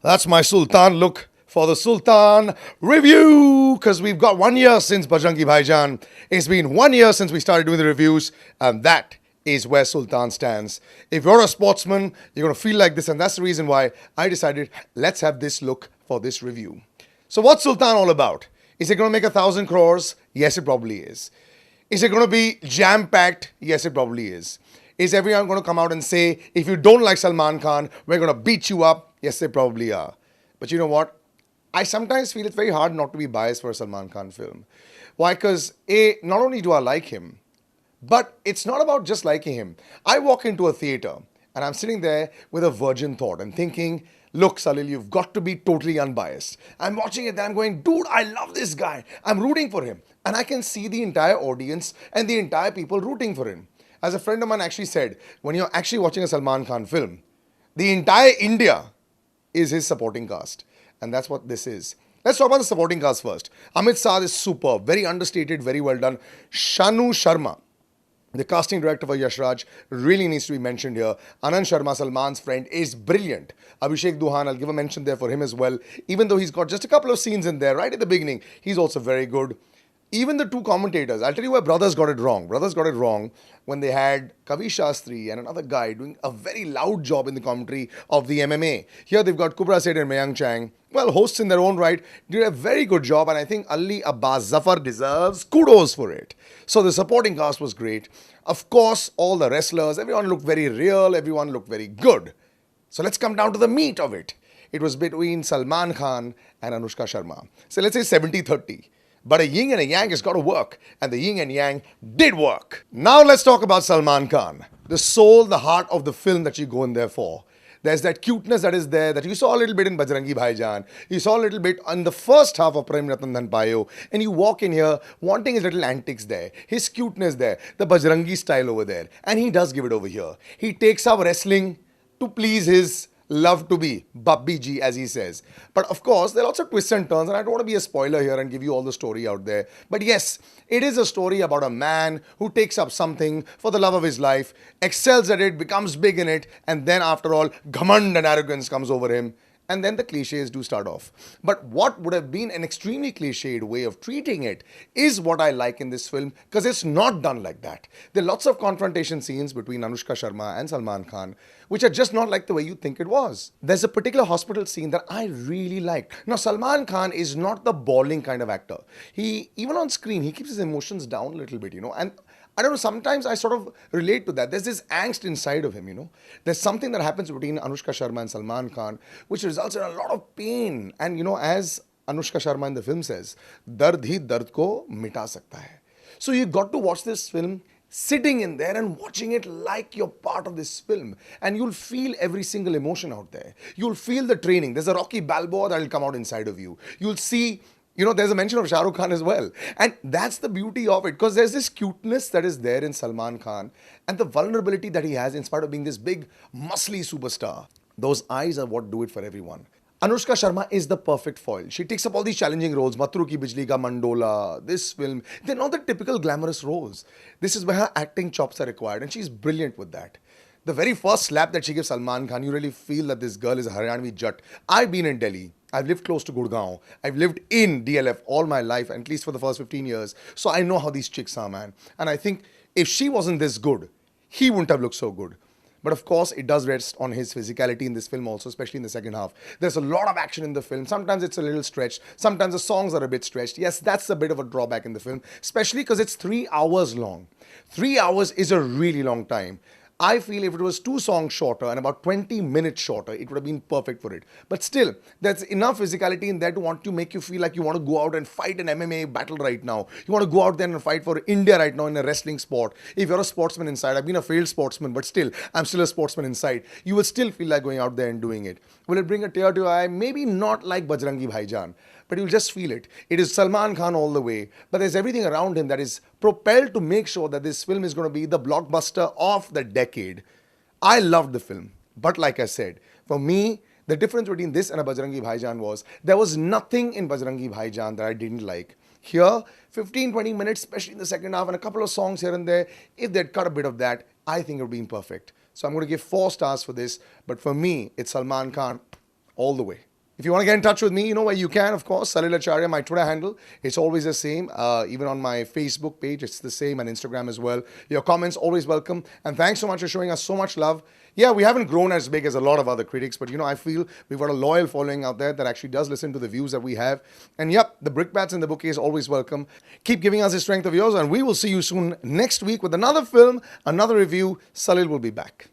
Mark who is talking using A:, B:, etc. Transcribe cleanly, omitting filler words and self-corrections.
A: That's my Sultan look for the Sultan review because we've got 1 year since Bajrangi Bhaijaan. It's been 1 year since we started doing the reviews, and that is where Sultan stands. If you're a sportsman, you're going to feel like this, and that's the reason why I decided let's have this look for this review. So, what's Sultan all about? Is it going to make 1,000 crores? Yes, it probably is. Is it going to be jam packed? Yes, it probably is. Is everyone going to come out and say, if you don't like Salman Khan, we're going to beat you up? Yes, they probably are. But you know what? I sometimes feel it's very hard not to be biased for a Salman Khan film. Why? Because not only do I like him, but it's not about just liking him. I walk into a theater and I'm sitting there with a virgin thought and thinking, look, Salil, you've got to be totally unbiased. I'm watching it and I'm going, dude, I love this guy. I'm rooting for him. And I can see the entire audience and the entire people rooting for him. As a friend of mine actually said, when you're actually watching a Salman Khan film, the entire India is his supporting cast. And that's what this is. Let's talk about the supporting cast first. Amit Saad is superb, very understated, very well done. Shanu Sharma, the casting director for Yash Raj, really needs to be mentioned here. Anand Sharma, Salman's friend, is brilliant. Abhishek Duhan, I'll give a mention there for him as well. Even though he's got just a couple of scenes in there right at the beginning, he's also very good. Even the two commentators, I'll tell you why Brothers got it wrong. Brothers got it wrong when they had Kavi Shastri and another guy doing a very loud job in the commentary of the MMA. Here they've got Kubra Seth and Mayank Chang. Well, hosts in their own right did a very good job, and I think Ali Abbas Zafar deserves kudos for it. So the supporting cast was great. Of course, all the wrestlers, everyone looked very real, everyone looked very good. So let's come down to the meat of it. It was between Salman Khan and Anushka Sharma. So let's say 70-30. But a yin and a yang has got to work, and the yin and yang did work. Now let's talk about Salman Khan, the soul, the heart of the film that you go in there for. There's that cuteness that is there that you saw a little bit in Bajrangi Bhaijaan. You saw a little bit on the first half of Prem Ratan Dhan Payo, and you walk in here wanting his little antics there, his cuteness there, the Bajrangi style over there, and he does give it over here. He takes up wrestling to please his love to be Babbi Ji, as he says. But of course, there are lots of twists and turns, and I don't want to be a spoiler here and give you all the story out there. But yes, it is a story about a man who takes up something for the love of his life, excels at it, becomes big in it, and then after all, ghamand and arrogance comes over him. And then the cliches do start off. But what would have been an extremely cliched way of treating it is what I like in this film, because it's not done like that. There are lots of confrontation scenes between Anushka Sharma and Salman Khan, which are just not like the way you think it was. There's a particular hospital scene that I really liked. Now, Salman Khan is not the bawling kind of actor. Even on screen, he keeps his emotions down a little bit, and I don't know, sometimes I sort of relate to that. There's this angst inside of him. There's something that happens between Anushka Sharma and Salman Khan, which results in a lot of pain. And, as Anushka Sharma in the film says, dard hi dard ko mita sakta hai. So you got to watch this film sitting in there and watching it like you're part of this film. And you'll feel every single emotion out there. You'll feel the training. There's a Rocky Balboa that'll come out inside of you. You'll see there's a mention of Shah Rukh Khan as well. And that's the beauty of it, because there's this cuteness that is there in Salman Khan and the vulnerability that he has in spite of being this big, muscly superstar. Those eyes are what do it for everyone. Anushka Sharma is the perfect foil. She takes up all these challenging roles. Matru Ki Bijli Ka Mandola, this film. They're not the typical glamorous roles. This is where her acting chops are required, and she's brilliant with that. The very first slap that she gives Salman Khan, you really feel that this girl is a Haryanvi Jat. I've been in Delhi. I've lived close to Gurgaon. I've lived in DLF all my life, at least for the first 15 years. So I know how these chicks are, man. And I think if she wasn't this good, he wouldn't have looked so good. But of course, it does rest on his physicality in this film also, especially in the second half. There's a lot of action in the film. Sometimes it's a little stretched. Sometimes the songs are a bit stretched. Yes, that's a bit of a drawback in the film, especially because it's 3 hours long. 3 hours is a really long time. I feel if it was 2 songs shorter and about 20 minutes shorter, it would have been perfect for it. But still, there's enough physicality in there to make you feel like you want to go out and fight an MMA battle right now. You want to go out there and fight for India right now in a wrestling sport. If you're a sportsman inside, I've been a failed sportsman, but still, I'm still a sportsman inside. You will still feel like going out there and doing it. Will it bring a tear to your eye? Maybe not like Bajrangi Bhaijaan, but you'll just feel it. It is Salman Khan all the way, but there's everything around him that is propelled to make sure that this film is going to be the blockbuster of the decade. I loved the film, but like I said, for me, the difference between this and a Bajrangi Bhaijaan was there was nothing in Bajrangi Bhaijaan that I didn't like. Here, 15-20 minutes, especially in the second half, and a couple of songs here and there, if they'd cut a bit of that, I think it would have been perfect. So I'm going to give 4 stars for this, but for me, it's Salman Khan all the way. If you want to get in touch with me, you know where you can, of course. Salil Acharya, my Twitter handle. It's always the same. Even on my Facebook page, it's the same, and Instagram as well. Your comments, always welcome. And thanks so much for showing us so much love. Yeah, we haven't grown as big as a lot of other critics, but I feel we've got a loyal following out there that actually does listen to the views that we have. And yep, the brickbats in the bouquet is always welcome. Keep giving us the strength of yours, and we will see you soon next week with another film, another review. Salil will be back.